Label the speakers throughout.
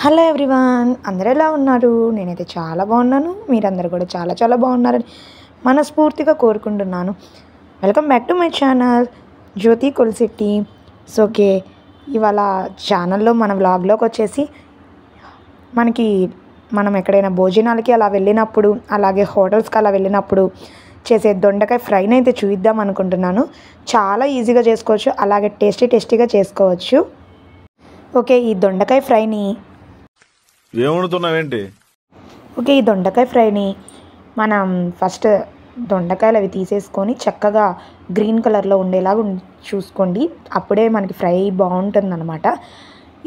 Speaker 1: Hello everyone, అందరూ ఎలా ఉన్నారు? నేనైతే చాలా బాగున్నాను. మీరందరూ కూడా చాలా చాలా బాగున్నారని మనస్ఫూర్తిగా కోరుకుంటున్నాను. Welcome back to my channel Jyothi Kolisetty. Okay, ఇవాళ ఛానల్లో మన వ్లాగ్లోకి వచ్చేసి మనం ఎక్కడైనా భోజనాలకి అలా వెళ్ళినప్పుడు, అలాగే హోటల్స్కి అలా వెళ్ళినప్పుడు చేసే దొండకాయ ఫ్రైని అయితే చూద్దాం అనుకుంటున్నాను. చాలా ఈజీగా చేసుకోవచ్చు, అలాగే టేస్టీగా చేసుకోవచ్చు. ఓకే, ఈ దొండకాయ ఫ్రైని ఈ దొండకాయ ఫ్రైని మనం ఫస్ట్ దొండకాయలు అవి తీసేసుకొని చక్కగా గ్రీన్ కలర్లో ఉండేలాగా చూసుకోండి. అప్పుడే మనకి ఫ్రై బాగుంటుంది అనమాట.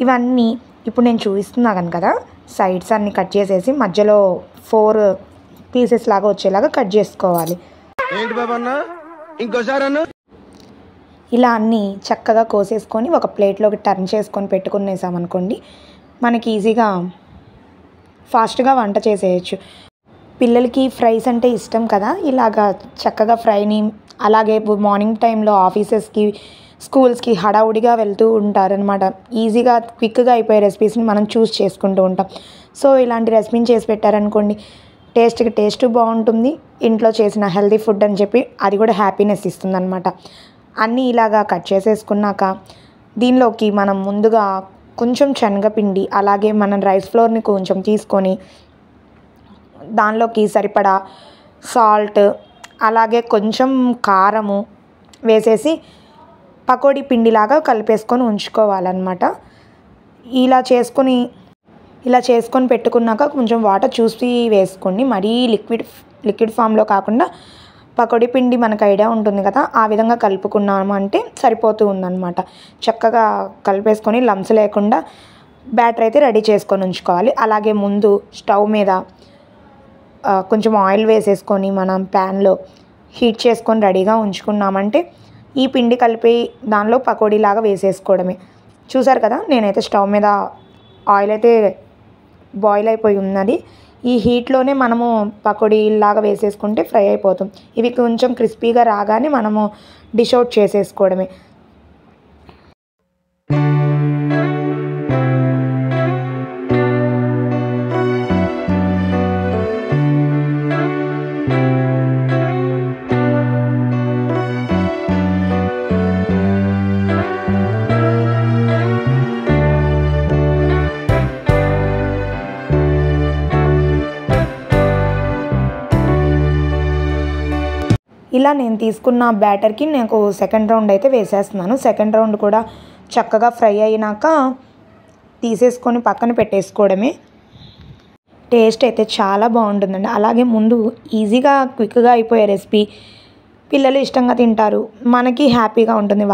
Speaker 1: ఇవన్నీ ఇప్పుడు నేను చూపిస్తున్నాను కదా, సైడ్స్ అన్నీ కట్ చేసేసి మధ్యలో 4 పీసెస్ లాగా వచ్చేలాగా కట్ చేసుకోవాలి. ఇలా అన్నీ చక్కగా కోసేసుకొని ఒక ప్లేట్లోకి టర్న్ చేసుకొని పెట్టుకునేసామనుకోండి, మనకి ఈజీగా ఫాస్ట్గా వంట చేసేయచ్చు. పిల్లలకి ఫ్రైస్ అంటే ఇష్టం కదా, ఇలాగా చక్కగా ఫ్రైని, అలాగే మార్నింగ్ టైంలో ఆఫీసెస్కి, స్కూల్స్కి హడావుడిగా వెళ్తూ ఉంటారనమాట. ఈజీగా క్విక్గా అయిపోయే రెసిపీస్ని మనం చూస్ చేసుకుంటూ ఉంటాం. సో ఇలాంటి రెసిపీని చేసి పెట్టారనుకోండి, టేస్ట్ బాగుంటుంది. ఇంట్లో చేసిన హెల్తీ ఫుడ్ అని చెప్పి అది కూడా హ్యాపీనెస్ ఇస్తుంది అనమాట. అన్నీ ఇలాగా కట్ చేసేసుకున్నాక దీనిలోకి మనం ముందుగా కొంచెం శనగపిండి, అలాగే మనం రైస్ ఫ్లోర్ని కొంచెం తీసుకొని దానిలోకి సరిపడా సాల్ట్, అలాగే కొంచెం కారము వేసేసి పకోడీ పిండిలాగా కలిపేసుకొని ఉంచుకోవాలన్నమాట. ఇలా చేసుకొని పెట్టుకున్నాక కొంచెం వాటర్ చూసి వేసుకోండి. మరీ లిక్విడ్ ఫామ్లో కాకుండా పకోడీ పిండి మనకు ఐడియా ఉంటుంది కదా, ఆ విధంగా కలుపుకున్నాము అంటే సరిపోతూ ఉందన్నమాట. చక్కగా కలిపేసుకొని లంప్స్ లేకుండా బ్యాటర్ అయితే రెడీ చేసుకొని ఉంచుకోవాలి. అలాగే ముందు స్టవ్ మీద కొంచెం ఆయిల్ వేసేసుకొని మనం ప్యాన్లో హీట్ చేసుకొని రెడీగా ఉంచుకున్నామంటే ఈ పిండి కలిపి దానిలో పకోడీలాగా వేసేసుకోవడమే. చూసారు కదా, నేనైతే స్టవ్ మీద ఆయిల్ అయితే బాయిల్ అయిపోయి ఉన్నది. ఈ హీట్లోనే మనము పకోడీలాగా వేసేసుకుంటే ఫ్రై అయిపోతుంది. ఇవి కొంచెం క్రిస్పీగా రాగానే మనము డిష్ అవుట్ చేసేసుకోవడమే. ఇలా నేను తీసుకున్న బ్యాటర్కి నాకు సెకండ్ రౌండ్ అయితే వేసేస్తున్నాను. సెకండ్ రౌండ్ కూడా చక్కగా ఫ్రై అయినాక తీసేసుకొని పక్కన పెట్టేసుకోవడమే. టేస్ట్ అయితే చాలా బాగుంటుందండి. అలాగే ముందు ఈజీగా క్విక్గా అయిపోయే రెసిపీ, పిల్లలు ఇష్టంగా తింటారు, మనకి హ్యాపీగా ఉంటుంది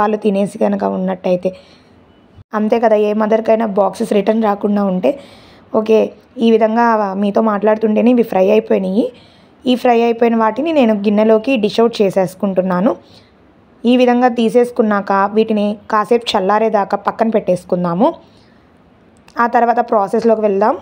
Speaker 1: వాళ్ళు తినేసి కనుక ఉన్నట్టయితే. అంతే కదా, ఏ మదర్కైనా బాక్సెస్ రిటర్న్ రాకుండా ఉంటే. ఓకే, ఈ విధంగా మీతో మాట్లాడుతుంటేనే ఇవి ఫ్రై అయిపోయినాయి. ఈ ఫ్రై అయిపోయిన వాటిని నేను గిన్నెలోకి డిష్ అవుట్ చేసేసుకుంటున్నాను. ఈ విధంగా తీసేసుకున్నాక వీటిని కాసేపు చల్లారేదాకా పక్కన పెట్టేసుకుందాము. ఆ తర్వాత ప్రాసెస్లోకి వెళ్దాం.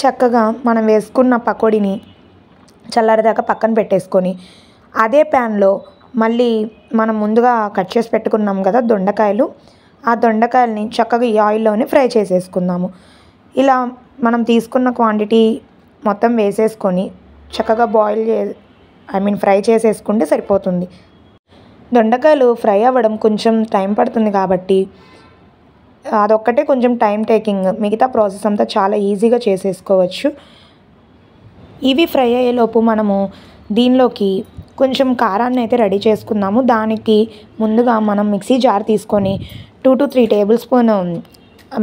Speaker 1: చక్కగా మనం వేసుకున్న పకోడీని చల్లారేదాకా పక్కన పెట్టేసుకొని అదే ప్యాన్లో మళ్ళీ మనం ముందుగా కట్ చేసి పెట్టుకున్నాం కదా దొండకాయలు, ఆ దొండకాయలని చక్కగా ఈ ఆయిల్లోనే ఫ్రై చేసేసుకుందాము. ఇలా మనం తీసుకున్న క్వాంటిటీ మొత్తం వేసేసుకొని చక్కగా ఫ్రై చేసేసుకుంటే సరిపోతుంది. దొండకాయలు ఫ్రై అవ్వడం కొంచెం టైం పడుతుంది కాబట్టి అదొక్కటే కొంచెం టైం టేకింగ్. మిగతా ప్రాసెస్ అంతా చాలా ఈజీగా చేసేసుకోవచ్చు. ఇవి ఫ్రై అయ్యేలోపు మనము దీనిలోకి కొంచెం కారాన్ని అయితే రెడీ చేసుకుందాము. దానికి ముందుగా మనం మిక్సీ జార్ తీసుకొని 2 to 3 టేబుల్ స్పూన్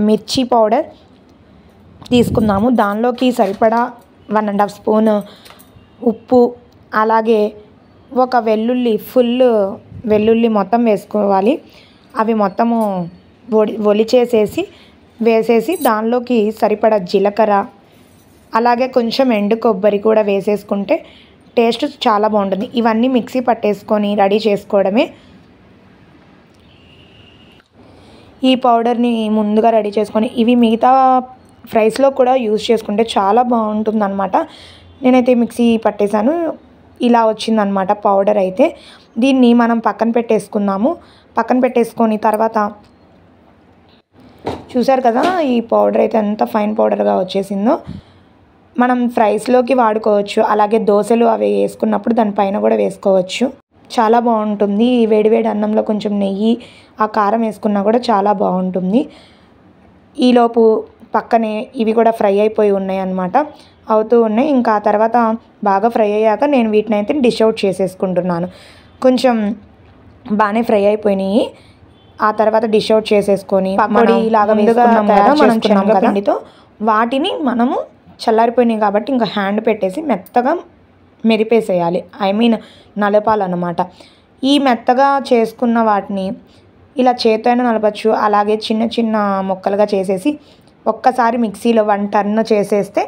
Speaker 1: మిర్చి పౌడర్ తీసుకుందాము. దానిలోకి సరిపడా 1.5 స్పూన్ ఉప్పు, అలాగే ఒక ఫుల్ వెల్లుల్లి మొత్తం వేసుకోవాలి. అవి మొత్తము వేసేసి దానిలోకి సరిపడా జీలకర్ర, అలాగే కొంచెం ఎండు కొబ్బరి కూడా వేసేసుకుంటే టేస్ట్ చాలా బాగుంటుంది. ఇవన్నీ మిక్సీ పట్టేసుకొని రెడీ చేసుకోవడమే. ఈ పౌడర్ని ముందుగా రెడీ చేసుకొని ఇవి మిగతా ఫ్రైస్లో కూడా యూజ్ చేసుకుంటే చాలా బాగుంటుంది అన్నమాట. నేనైతే మిక్సీ పట్టేశాను. ఇలా వచ్చిందనమాట పౌడర్ అయితే. దీన్ని మనం పక్కన పెట్టేసుకుందాము. పక్కన పెట్టేసుకొని తర్వాత చూసారు కదా ఈ పౌడర్ అయితే ఎంత ఫైన్ పౌడర్గా వచ్చేసిందో. మనం ఫ్రైస్లోకి వాడుకోవచ్చు, అలాగే దోశలు అవి వేసుకున్నప్పుడు దానిపైన కూడా వేసుకోవచ్చు. చాలా బాగుంటుంది. వేడివేడి అన్నంలో కొంచెం నెయ్యి ఆ కారం వేసుకున్నా కూడా చాలా బాగుంటుంది. ఈలోపు పక్కనే ఇవి కూడా ఫ్రై అయిపోయి ఉన్నాయి అన్నమాట, అవుతూ ఉన్నాయి. ఇంకా ఆ తర్వాత బాగా ఫ్రై అయ్యాక నేను వీటిని అయితే డిష్ అవుట్ చేసేసుకుంటున్నాను. కొంచెం బాగానే ఫ్రై అయిపోయినాయి. ఆ తర్వాత డిష్ అవుట్ చేసేసుకొని పకోడీ లాగా వేసుకున్నాం కదా మనం శనగపిండితో, వాటిని మనము చల్లారిపోయినాయి కాబట్టి ఇంకా హ్యాండ్ పెట్టేసి మెత్తగా మెరిపేసేయాలి, నలపాలన్నమాట. ఈ మెత్తగా చేసుకున్న వాటిని ఇలా చేత్తో అయినా నలపచ్చు, అలాగే చిన్న చిన్న ముక్కలుగా చేసేసి ఒక్కసారి మిక్సీలో 1 టర్న్ చేసేస్తే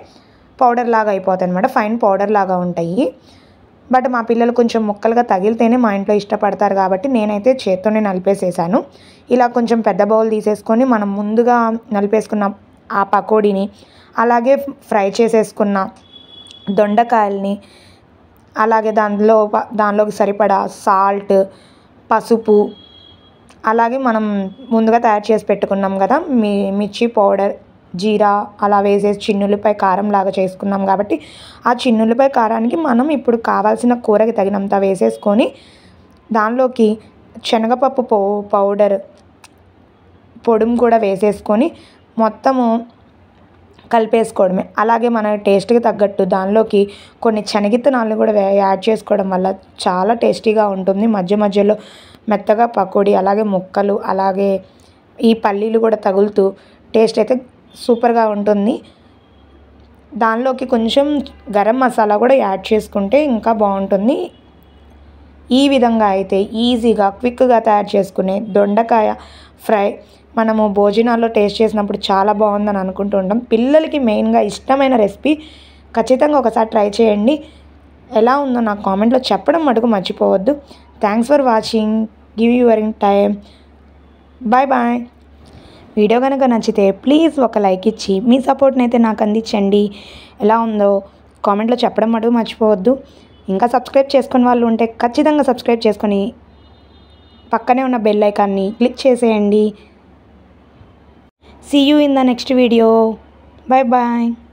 Speaker 1: పౌడర్ లాగా అయిపోతాయి అనమాట, ఫైన్ పౌడర్ లాగా ఉంటాయి. బట్ మా పిల్లలు కొంచెం ముక్కలుగా తగిలితేనే మా ఇంట్లో ఇష్టపడతారు కాబట్టి నేనైతే చేత్తోనే నలిపేసేసాను. ఇలా కొంచెం పెద్ద బౌల్ తీసేసుకొని మనం ముందుగా నలిపేసుకున్న ఆ పకోడీని, అలాగే ఫ్రై చేసేసుకున్న దొండకాయల్ని, అలాగే దానిలోకి సరిపడా సాల్ట్, పసుపు, అలాగే మనం ముందుగా తయారు చేసి పెట్టుకున్నాం కదా మిర్చి పౌడర్, జీరా అలా వేసేసి చిన్నులపై కారం లాగా చేసుకున్నాం కాబట్టి ఆ చిన్నులపై కారానికి మనం ఇప్పుడు కావాల్సిన కూరకి తగినంత వేసేసుకొని దానిలోకి శనగపప్పు పౌడర్ పొడుము కూడా వేసేసుకొని మొత్తము కలిపేసుకోవడమే. అలాగే మన టేస్ట్కి తగ్గట్టు దానిలోకి కొన్ని శనగిత్తనాలను కూడా యాడ్ చేసుకోవడం వల్ల చాలా టేస్టీగా ఉంటుంది. మధ్య మధ్యలో మెత్తగా పకోడీ, అలాగే ముక్కలు, అలాగే ఈ పల్లీలు కూడా తగులుతూ టేస్ట్ అయితే సూపర్గా ఉంటుంది. దానిలోకి కొంచెం గరం మసాలా కూడా యాడ్ చేసుకుంటే ఇంకా బాగుంటుంది. ఈ విధంగా అయితే ఈజీగా క్విక్గా తయారు చేసుకునే దొండకాయ ఫ్రై మనము భోజనాల్లో టేస్ట్ చేసినప్పుడు చాలా బాగుందని అనుకుంటూ ఉంటాం. పిల్లలకి మెయిన్గా ఇష్టమైన రెసిపీ, ఖచ్చితంగా ఒకసారి ట్రై చేయండి. ఎలా ఉందో నాకు కామెంట్లో చెప్పడం మటుకు మర్చిపోవద్దు. Thanks for watching, give your time, bye bye. Video కనుక నచ్చితే ప్లీజ్ ఒక లైక్ ఇచ్చి మీ సపోర్ట్ని అయితే నాకు అందించండి. ఎలా ఉందో కామెంట్లో చెప్పడం మటుకు మర్చిపోవద్దు. ఇంకా సబ్స్క్రైబ్ చేసుకుని వాళ్ళు ఉంటే ఖచ్చితంగా సబ్స్క్రైబ్ చేసుకొని పక్కనే ఉన్న బెల్ ఐకాన్ని క్లిక్ చేసేయండి. See you in the next video. Bye bye.